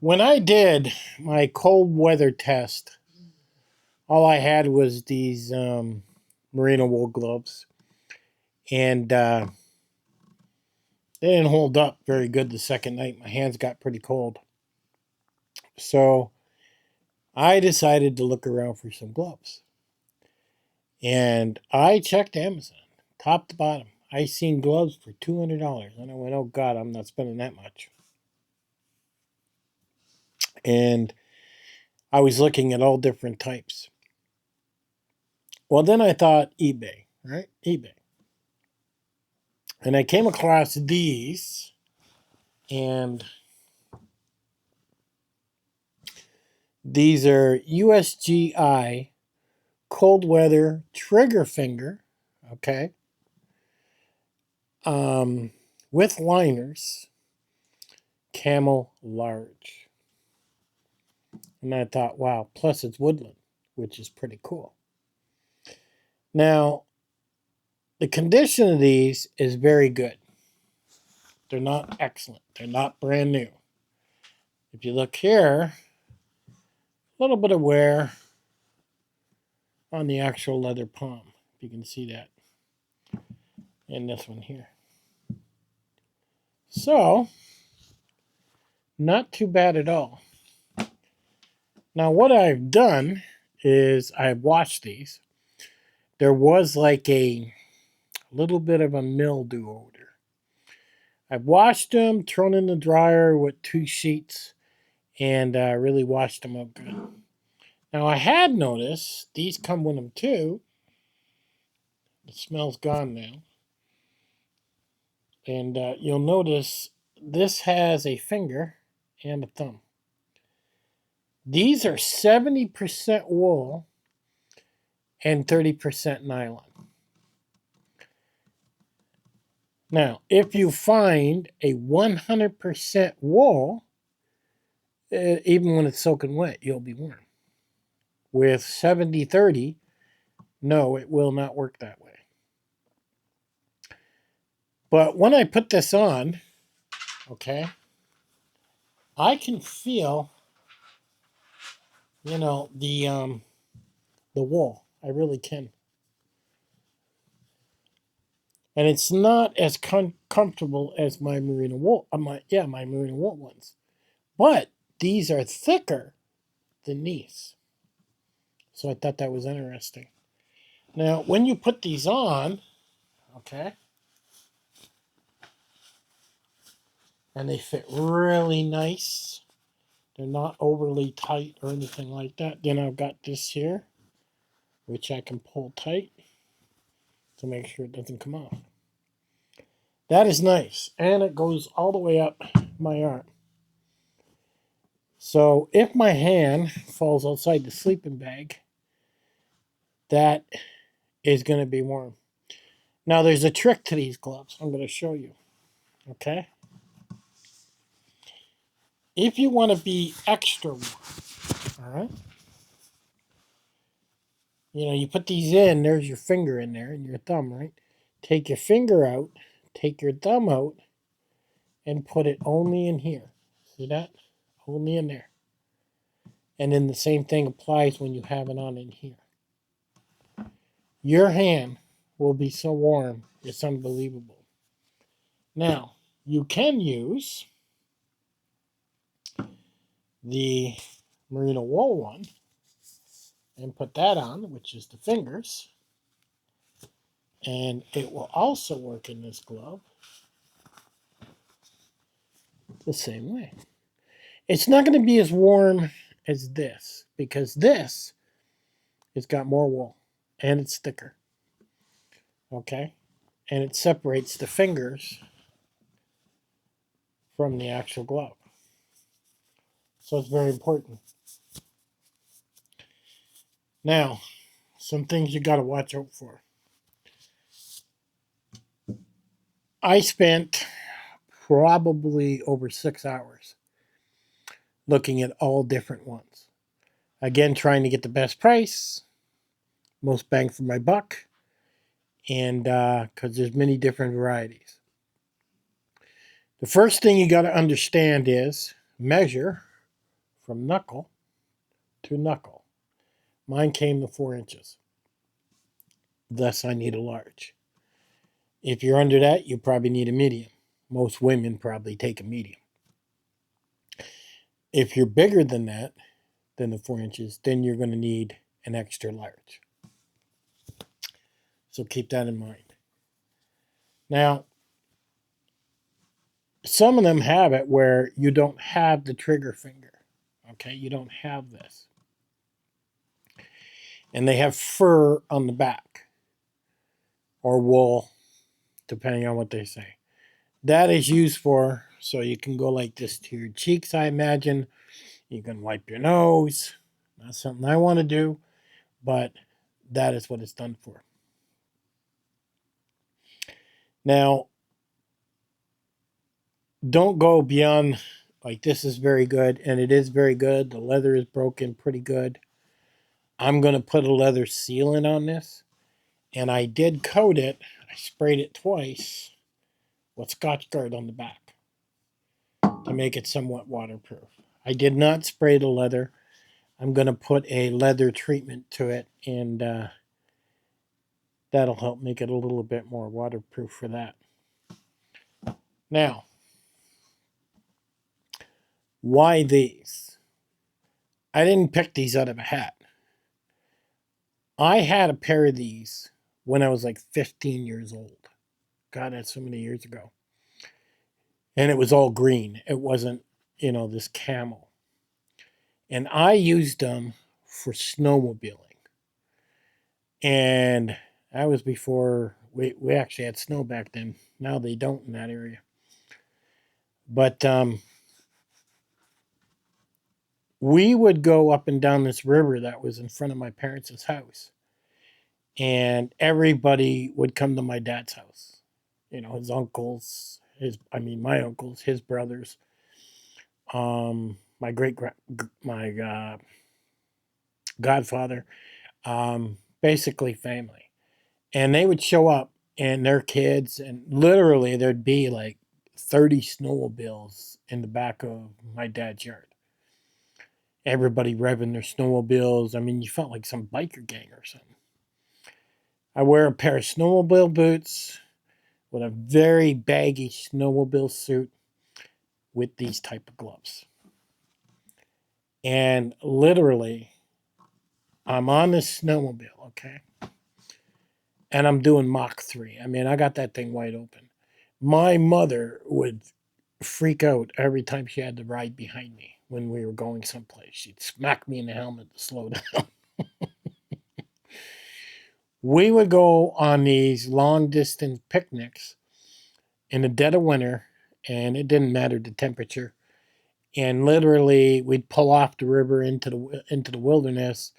When I did my cold weather test, all I had was these merino wool gloves, and they didn't hold up very good the second night. My hands got pretty cold. So I decided to look around for some gloves. And I checked Amazon, top to bottom. I seen gloves for $200. And I went, oh God, I'm not spending that much. And I was looking at all different types. Well, then I thought eBay, right? eBay. And I came across these, and these are USGI cold weather trigger finger, okay, with liners, camel large. And I thought, wow, plus it's woodland, which is pretty cool. Now, the condition of these is very good. They're not excellent. They're not brand new. If you look here, a little bit of wear on the actual leather palm. If you can see that. And this one here. So, not too bad at all. Now, what I've done is I've washed these. There was like a little bit of a mildew odor. I've washed them, thrown in the dryer with 2 sheets, and really washed them up good. Now, I had noticed these come with them too. The smell's gone now. And you'll notice this has a finger and a thumb. These are 70% wool and 30% nylon. Now, if you find a 100% wool, even when it's soaking wet, you'll be warm. With 70-30, no, it will not work that way. But when I put this on, okay, I can feel, the wool. I really can. And it's not as comfortable as my merino wool. My merino wool ones. But these are thicker than these. So I thought that was interesting. Now, when you put these on, okay, and they fit really nice. They're not overly tight or anything like that. Then I've got this here, which I can pull tight to make sure it doesn't come off. That is nice. And it goes all the way up my arm. So if my hand falls outside the sleeping bag, that is going to be warm. Now there's a trick to these gloves. I'm going to show you. Okay? If you want to be extra warm, all right? You put these in, there's your finger in there and your thumb, right? Take your finger out, take your thumb out, and put it only in here. See that? Only in there. And then the same thing applies when you have it on in here. Your hand will be so warm, it's unbelievable. Now, you can use the merino wool one and put that on, which is the fingers. And it will also work in this glove the same way. It's not going to be as warm as this because this has got more wool and it's thicker. Okay? And it separates the fingers from the actual glove. So it's very important. Now, some things you got to watch out for. I spent probably over 6 hours looking at all different ones. Again, trying to get the best price, most bang for my buck, and because there's many different varieties. The first thing you got to understand is measure from knuckle to knuckle. Mine came to 4 inches. Thus, I need a large. If you're under that, you probably need a medium. Most women probably take a medium. If you're bigger than that, than the 4 inches, then you're going to need an extra large. So keep that in mind. Now, some of them have it where you don't have the trigger finger. Okay, you don't have this. And they have fur on the back or wool, depending on what they say. That is used for, so you can go like this to your cheeks, I imagine. You can wipe your nose. Not something I want to do, but that is what it's done for. Now, don't go beyond, like this is very good, and it is very good. The leather is broken pretty good. I'm going to put a leather sealant on this, and I did coat it. I sprayed it twice with Scotch Guard on the back to make it somewhat waterproof. I did not spray the leather. I'm going to put a leather treatment to it, and that'll help make it a little bit more waterproof for that. Now, why these? I didn't pick these out of a hat. I had a pair of these when I was like 15 years old. God, that's so many years ago. And it was all green. It wasn't, this camel. And I used them for snowmobiling. And that was before we actually had snow back then. Now they don't in that area. But we would go up and down this river that was in front of my parents' house. And everybody would come to my dad's house. His uncles, my uncles, his brothers, my godfather, basically family. And they would show up and their kids, and literally there'd be like 30 snowmobiles in the back of my dad's yard. Everybody revving their snowmobiles. You felt like some biker gang or something. I wear a pair of snowmobile boots with a very baggy snowmobile suit with these type of gloves. And literally, I'm on this snowmobile, okay? And I'm doing Mach 3. I got that thing wide open. My mother would freak out every time she had to ride behind me when we were going someplace. She'd smack me in the helmet to slow down. We would go on these long-distance picnics in the dead of winter, and it didn't matter the temperature. And literally, we'd pull off the river into the wilderness,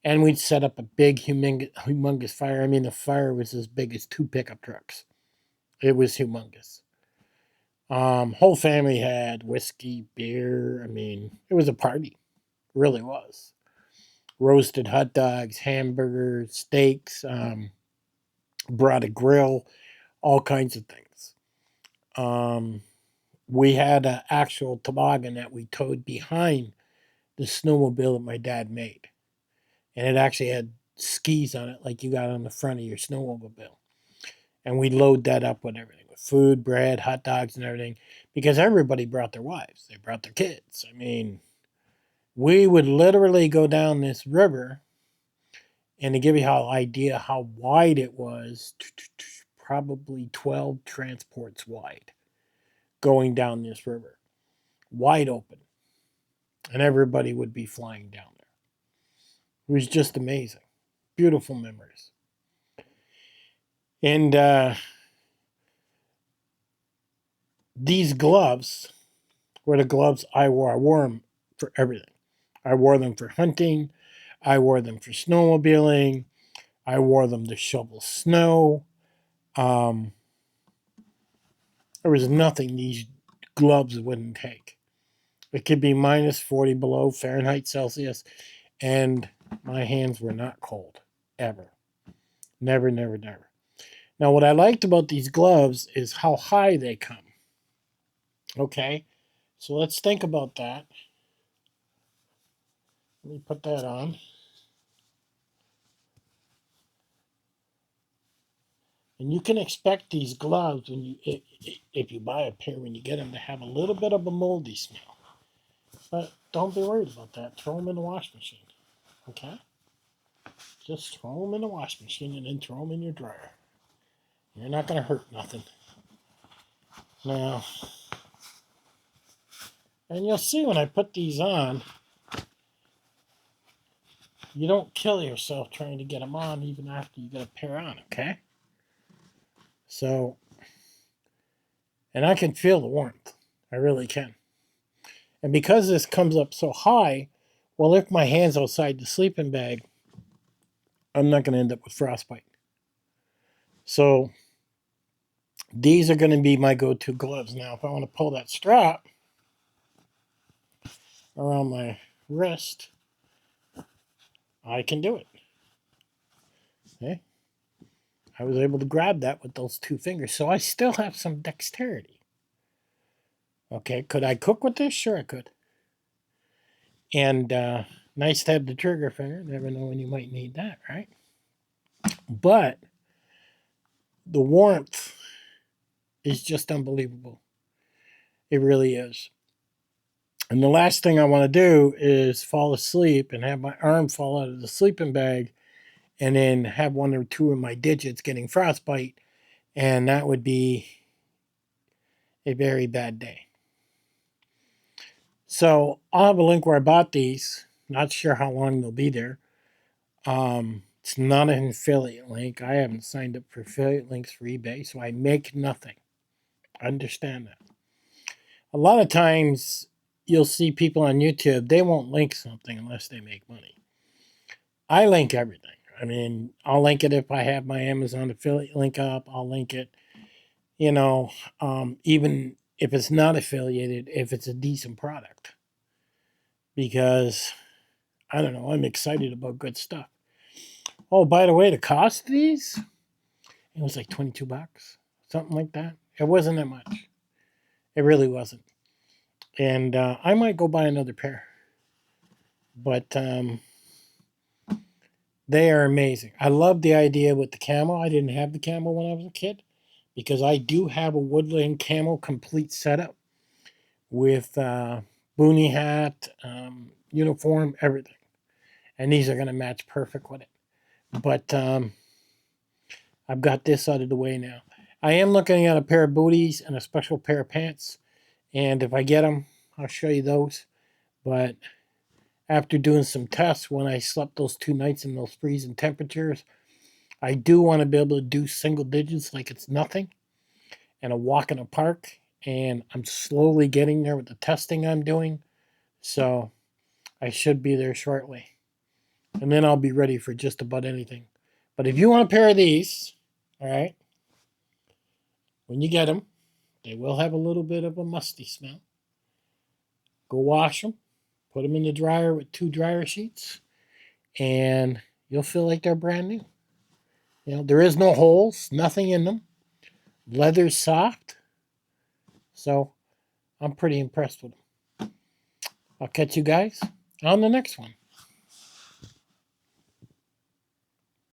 and we'd set up a big, humongous fire. The fire was as big as 2 pickup trucks. It was humongous. Whole family had whiskey, beer. It was a party. It really was. Roasted hot dogs, hamburgers, steaks, brought a grill, all kinds of things. We had an actual toboggan that we towed behind the snowmobile that my dad made. And it actually had skis on it like you got on the front of your snowmobile. And we'd load that up with everything, with food, bread, hot dogs, and everything, because everybody brought their wives. They brought their kids. We would literally go down this river, and to give you an idea how wide it was, probably 12 transports wide, going down this river, wide open. And everybody would be flying down there. It was just amazing. Beautiful memories. And these gloves were the gloves I wore. I wore them for everything. I wore them for hunting. I wore them for snowmobiling. I wore them to shovel snow. There was nothing these gloves wouldn't take. It could be minus 40 below Fahrenheit, Celsius, and my hands were not cold, ever. Never, never, never. Now, what I liked about these gloves is how high they come. Okay, so let's think about that. Let me put that on. And you can expect these gloves when you, if you buy a pair when you get them, to have a little bit of a moldy smell. But don't be worried about that. Throw them in the wash machine. Okay? Just throw them in the wash machine and then throw them in your dryer. You're not going to hurt nothing. Now, and you'll see when I put these on, you don't kill yourself trying to get them on even after you get a pair on, okay? So, and I can feel the warmth. I really can. And because this comes up so high, well, if my hand's outside the sleeping bag, I'm not going to end up with frostbite. So these are going to be my go-to gloves. Now, if I want to pull that strap around my wrist, I can do it. Okay? I was able to grab that with those two fingers. So I still have some dexterity. Okay, could I cook with this? Sure I could. And nice to have the trigger finger. Never know when you might need that, right? But the warmth is just unbelievable. It really is. And the last thing I want to do is fall asleep and have my arm fall out of the sleeping bag and then have one or two of my digits getting frostbite. And that would be a very bad day. So I'll have a link where I bought these. Not sure how long they'll be there. It's not an affiliate link. I haven't signed up for affiliate links for eBay, so I make nothing. I understand that. A lot of times you'll see people on YouTube, they won't link something unless they make money. I link everything. I mean, I'll link it if I have my Amazon affiliate link up. I'll link it, even if it's not affiliated, if it's a decent product. Because, I don't know, I'm excited about good stuff. Oh, by the way, the cost of these, it was like $22, something like that. It wasn't that much. It really wasn't. And I might go buy another pair. But they are amazing. I love the idea with the camo. I didn't have the camo when I was a kid because I do have a woodland camo complete setup with boonie hat, uniform, everything. And these are going to match perfect with it. But I've got this out of the way now. I am looking at a pair of booties and a special pair of pants. And if I get them, I'll show you those. But after doing some tests when I slept those 2 nights in those freezing temperatures, I do want to be able to do single digits like it's nothing and a walk in a park. And I'm slowly getting there with the testing I'm doing. So I should be there shortly. And then I'll be ready for just about anything. But if you want a pair of these, all right, when you get them, they will have a little bit of a musty smell. Go wash them. Put them in the dryer with 2 dryer sheets. And you'll feel like they're brand new. There is no holes, nothing in them. Leather's soft. So I'm pretty impressed with them. I'll catch you guys on the next one.